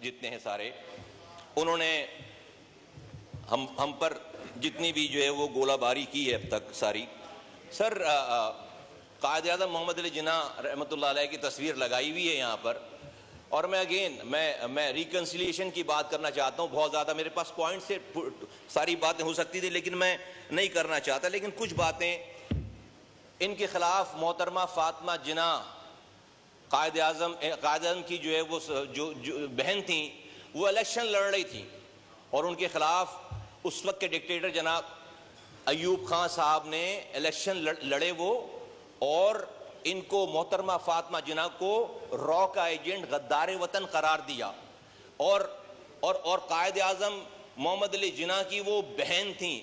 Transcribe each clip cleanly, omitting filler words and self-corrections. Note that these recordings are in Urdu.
جتنے ہیں سارے، انہوں نے ہم پر جتنی بھی جو ہے وہ گولہ باری کی ہے اب تک ساری. سر قائد اعظم محمد علی جناح رحمۃ اللہ علیہ کی تصویر لگائی ہوئی ہے یہاں پر، اور میں ریکنسیلیشن کی بات کرنا چاہتا ہوں. بہت زیادہ میرے پاس پوائنٹ سے ساری باتیں ہو سکتی تھی لیکن میں نہیں کرنا چاہتا، لیکن کچھ باتیں ان کے خلاف. محترمہ فاطمہ جناح قائد اعظم کی جو ہے وہ جو بہن تھیں، وہ الیکشن لڑ رہی تھیں اور ان کے خلاف اس وقت کے ڈکٹیٹر جناب ایوب خان صاحب نے الیکشن لڑے وہ، اور ان کو محترمہ فاطمہ جناح کو را کا ایجنٹ غدار وطن قرار دیا. اور قائد اعظم محمد علی جناح کی وہ بہن تھیں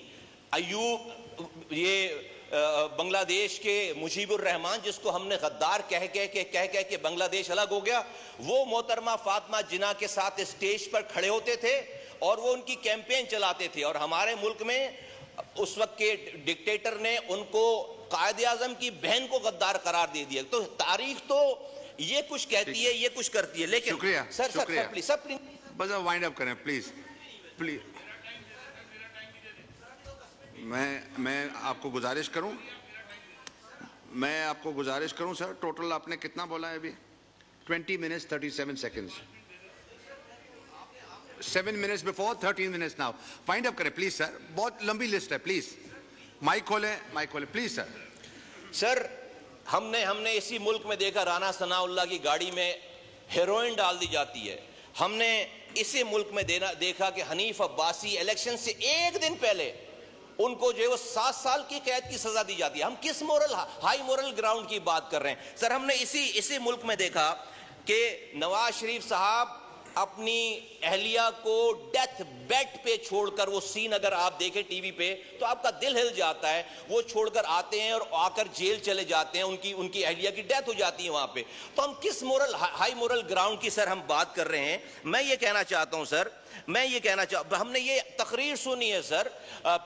ایوب، یہ بنگلہ دیش کے مجیب الرحمان جس کو ہم نے غدار کہہ کے بنگلہ دیش الگ ہو گیا، وہ محترمہ فاطمہ جناح کے ساتھ اسٹیج پر کھڑے ہوتے تھے اور وہ ان کی کیمپین چلاتے تھے. اور ہمارے ملک میں اس وقت کے ڈکٹیٹر نے ان کو قائد اعظم کی بہن کو غدار قرار دے دیا. تو تاریخ تو یہ کچھ کہتی ہے، یہ کچھ کرتی ہے. لیکن سر پلیز بس وائنڈ اپ کریں پلیز. میں آپ کو گزارش کروں سر، ٹوٹل آپ نے کتنا بولا ہے ابھی؟ 20 minutes 37 seconds. 7 minutes before 13 minutes now. Find up کریں پلیز سر، بہت لمبی لسٹ ہے. پلیز مائک کھولیں پلیز سر. سر ہم نے اسی ملک میں دیکھا رانا ثناء اللہ کی گاڑی میں ہیروئن ڈال دی جاتی ہے. ہم نے اسی ملک میں دیکھا کہ حنیف عباسی الیکشن سے ایک دن پہلے ان کو جو ہے وہ 7 سال کی قید کی سزا دی جاتی ہے. ہم کس ہائی مورل گراؤنڈ کی بات کر رہے ہیں؟ سر ہم نے اسی ملک میں دیکھا کہ نواز شریف صاحب اپنی اہلیہ کو ڈیتھ بیڈ پہ چھوڑ کر، وہ سین اگر آپ دیکھیں ٹی وی پہ تو آپ کا دل ہل جاتا ہے، وہ چھوڑ کر آتے ہیں اور آ کر جیل چلے جاتے ہیں، ان کی اہلیہ کی ڈیتھ ہو جاتی ہے وہاں پہ. تو ہم کس ہائی مورل گراؤنڈ کی سر ہم بات کر رہے ہیں؟ میں یہ کہنا چاہتا ہوں سر، ہم نے یہ تقریر سنی ہے سر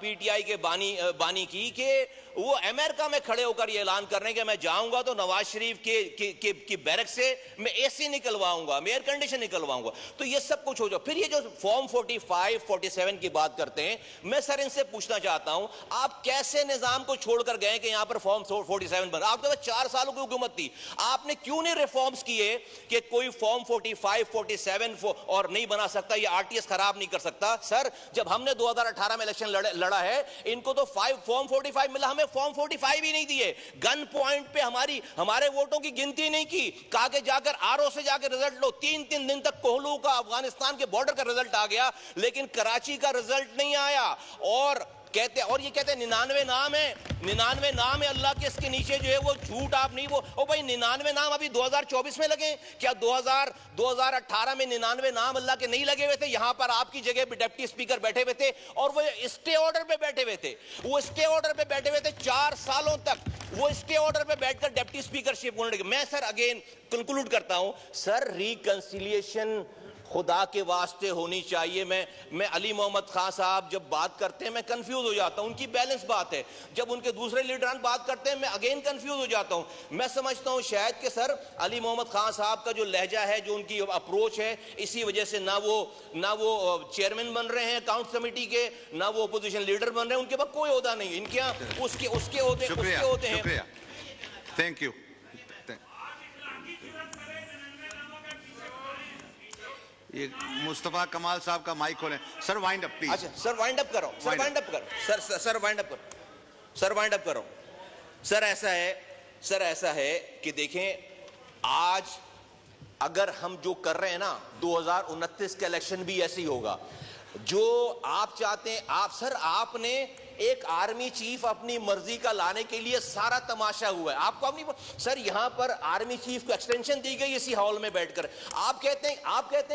پی ٹی آئی کے بانی کی کہ وہ امریکہ میں کھڑے ہو کر یہ اعلان کر رہے ہیں کہ میں جاؤں گا تو نواز شریف کی بیرک سے میں اے سی نکلواؤں گا، میں ایئر کنڈیشن نکلواؤں گا. تو یہ سب کچھ ہو جائے. پھر یہ جو فارم 45 47 کی بات کرتے ہیں، میں سر ان سے پوچھنا چاہتا ہوں آپ کیسے نظام کو چھوڑ کر گئے کہ یہاں پر فارم 47 بن؟ آپ کے پاس 4 سالوں کی حکومت تھی، آپ نے کیوں نہیں ریفارمز کیے کہ کوئی فارم 45 47 اور نہیں بنا سکتا، یہ RTS خراب نہیں کر سکتا؟ سر جب ہم نے 2018 میں الیکشن لڑا ہے، ان کو تو فارم 45 ملا، ہمیں فارم 45 ہی نہیں دیے. گن پوائنٹ پہ ہمارے ووٹوں کی گنتی نہیں کی، کہا کہ جا کر RO سے جا کے رزلٹ لو. 3 دن تک کوہلو کا افغانستان کے بارڈر کا رزلٹ آ گیا لیکن کراچی کا رزلٹ نہیں آیا. اور یہ کہتے ہیں 99 نام ہے اللہ کے، اس کے نیچے جو ہے وہ جھوٹ آپ نہیں. وہ بھائی 99 نام ابھی 2024 میں لگے کیا؟ 2018 میں 99 نام اللہ کے نہیں لگے ہوئے تھے؟ یہاں پر آپ کی جگہ پہ ڈپٹی اسپیکر بیٹھے ہوئے تھے اور وہ اسٹے آرڈر پہ بیٹھے ہوئے تھے 4 سالوں تک. وہ اسٹے آرڈر پہ بیٹھ کر ڈپٹی اسپیکر شپ ہونے لگے. میں سر اگین کنکلوڈ کرتا ہوں سر، ریکنسیلیشن خدا کے واسطے ہونی چاہیے. میں علی محمد خان صاحب جب بات کرتے ہیں میں کنفیوز ہو جاتا ہوں، ان کی بیلنس بات ہے. جب ان کے دوسرے لیڈران بات کرتے ہیں میں اگین کنفیوز ہو جاتا ہوں. میں سمجھتا ہوں شاید کہ سر علی محمد خان صاحب کا جو لہجہ ہے، جو ان کی اپروچ ہے، اسی وجہ سے نہ وہ چیئرمین بن رہے ہیں اکاؤنٹس کمیٹی کے، نہ وہ اپوزیشن لیڈر بن رہے ہیں. ان کے پاس کوئی عہدہ نہیں، ان کے یہاں اس کے عہدے ہیں. Thank you. یہ مصطفیٰ کمال صاحب کا مائک کھولیں. سر وائنڈ اپ پلیز. اچھا سر وائنڈ اپ کرو. سر وائنڈ اپ کرو. سر ایسا ہے کہ دیکھیں آج اگر ہم جو کر رہے ہیں نا، 2029 کا الیکشن بھی ایسے ہی ہوگا جو آپ چاہتے ہیں. آپ نے ایک آرمی چیف اپنی مرضی کا لانے کے لیے سارا تماشا ہوا ہے. آپ کو اپنی سر یہاں پر آرمی چیف کو ایکسٹینشن دی گئی اسی ہال میں بیٹھ کر. آپ کہتے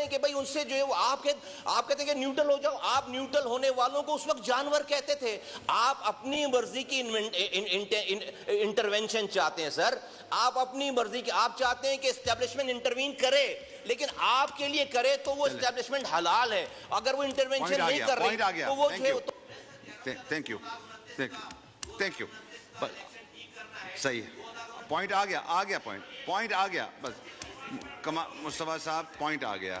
ہیں کہ بھائی ان سے جو ہے وہ آپ کہتے ہیں کہ نیوٹرل ہو جاؤ. آپ نیوٹرل ہونے والوں کو اس وقت جانور کہتے تھے. آپ اپنی مرضی کی انٹرونشن چاہتے ہیں سر. آپ اپنی مرضی کی آپ چاہتے ہیں کہ اسٹیبلشمنٹ انٹروین کرے، لیکن آپ کے لیے کرے تو وہ اسٹیبلشمنٹ حلال ہے. اگر وہ انٹرونشن نہیں کر رہی تو وہ جو ہے تھینک یو. صحیح ہے، پوائنٹ آ گیا. بس مصطفیٰ صاحب پوائنٹ آ گیا.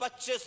25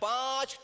$5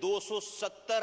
$270